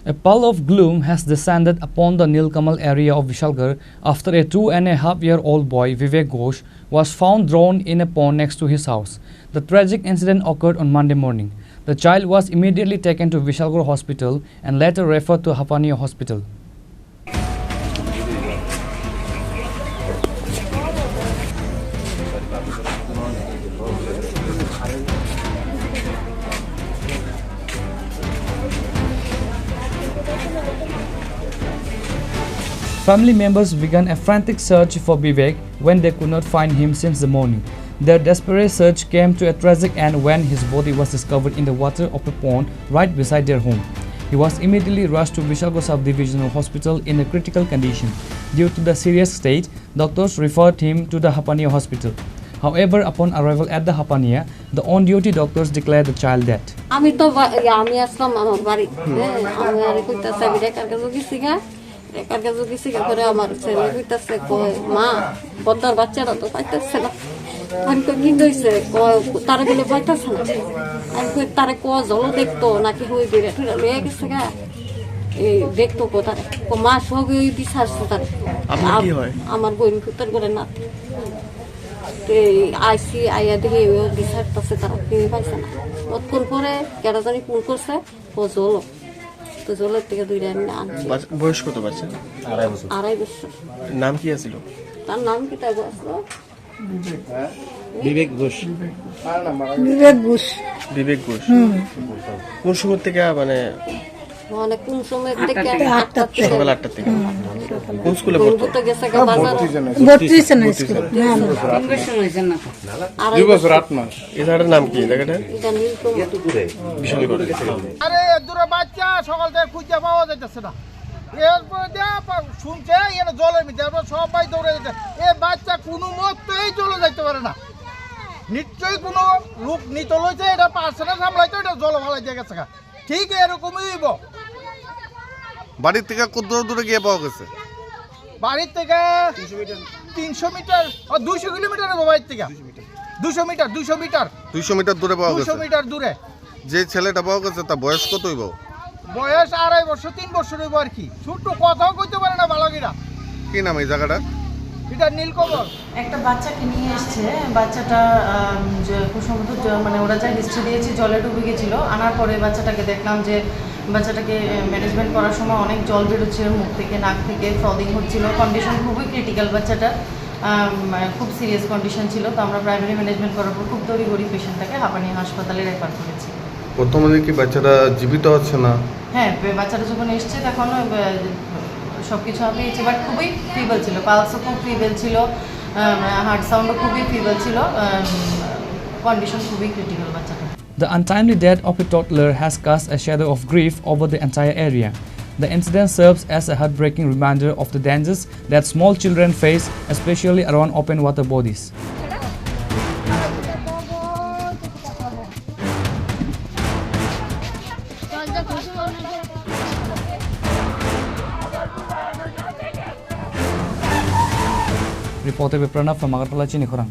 A pall of gloom has descended upon the Nilkamal area of Vishalgarh after a 2.5-year-old boy, Vivek Ghosh, was found drowned in a pond next to his house. The tragic incident occurred on Monday morning. The child was immediately taken to Vishalgarh Hospital and later referred to Hapania Hospital. Family members began a frantic search for Vivek when they could not find him since the morning. Their desperate search came to a tragic end when his body was discovered in the water of a pond right beside their home. He was immediately rushed to Vishalgarh Sub-Divisional Hospital in a critical condition. Due to the serious state, doctors referred him to the Hapania Hospital. However, upon arrival at the Hapania, the on-duty doctors declared the child dead. আমার ছেলে কইতাছে কয় মা বদ্দার বাচ্চাটা তো পাইতেছে না আমি কই কি হইছে কয় তারে বলে পাইতেছে না আমি কই তারে কয় জল দেখতো নাকি হই বেরে তুই লয়ে গেছে গা এই দেখতো কোথায় কো মা সবই বিচারছে তারে আপনার কি হয় আমার বোন পুত্র করে না তে আইসি আইয়া দেখে ও বিচারতেছে তারা কেউ পাইছে না কতক্ষণ পরে কেডা জানি ফোন করছে ও জল তো জলের থেকে দুইটা আনছি বয়স কত বাচ্চা 2.5 বছর নাম কি ছিল তার নাম কি তাই বলছো বিবেক ঘোষ বিবেক ঘোষ কোন সময় থেকে মানে কোন সময় থেকে সকাল 8টা থেকে কোন স্কুলে পড়তো তো গেছে বাজার 2 বছর 8 মাস এই জায়গাটার নাম কি জায়গাটা এটা নীলকমল বিশালগড় আরে দূরে বাচ্চা সকাল থেকে খুঁজে পাওয়া যাইতেছে না এরপরে শুনছে এখানে জলের মধ্যে এরপর সবাই দৌড়ে যেতে এ বাচ্চা কোনো মতেই চলে যাইতে পারে না নিশ্চয়ই কোনো লোক নিতে লইছে এটা পারছে না সামলাইতে এটা জল ভালাই দিয়ে গেছে ঠিক এরকমই হইব বাড়ির থেকে কত দূরে গিয়ে পাওয়া গেছে বাড়ির থেকে 300 মিটার 200 কিলোমিটার হবে বাড়ির থেকে 200 মিটার 200 মিটার দূরে পাওয়া গেছে 200 মিটার দূরে যে ছেলেটা পাওয়া গেছে তার বয়স কত হইব বয়স 2.5 বছর 3 বছর হইব আর কি ছোট কথাও কইতে পারে না বালকেরা কি নাম এই জায়গাটা এটা নীলকমল একটা বাচ্চাকে নিয়ে এসছে বাচ্চাটা খুব সম্ভবত মানে ওরা যা হিস্ট্রি দিয়েছে জলে ডুবে গেছিলো আনার পরে বাচ্চাটাকে দেখলাম যে বাচ্চাটাকে ম্যানেজমেন্ট করার সময় অনেক জল বেরোচ্ছিল মুখ থেকে নাক থেকে ফ্রদিং হচ্ছিল কন্ডিশন খুবই ক্রিটিক্যাল বাচ্চাটা খুব সিরিয়াস কন্ডিশন ছিল তো আমরা প্রাইমারি ম্যানেজমেন্ট করার পর খুব তড়িঘড়ি পেশেন্টটাকে হাঁপানি হাসপাতালে রেফার করেছি প্রথমে কি বাচ্চাটা জীবিত আছে না হ্যাঁ বাচ্চাটা যখন এসছে তখন সব কিছু পেয়েছি বাট খুবই ফিবল ছিল পালসও খুব ফিবল ছিল হার্ট সাউন্ডও খুবই ফিবল ছিল কন্ডিশন খুবই ক্রিটিক্যাল বাচ্চাটা The untimely death of a toddler has cast a shadow of grief over the entire area. The incident serves as a heartbreaking reminder of the dangers that small children face, especially around open water bodies. Reported by Pranav from Agartala, Chinikhorang.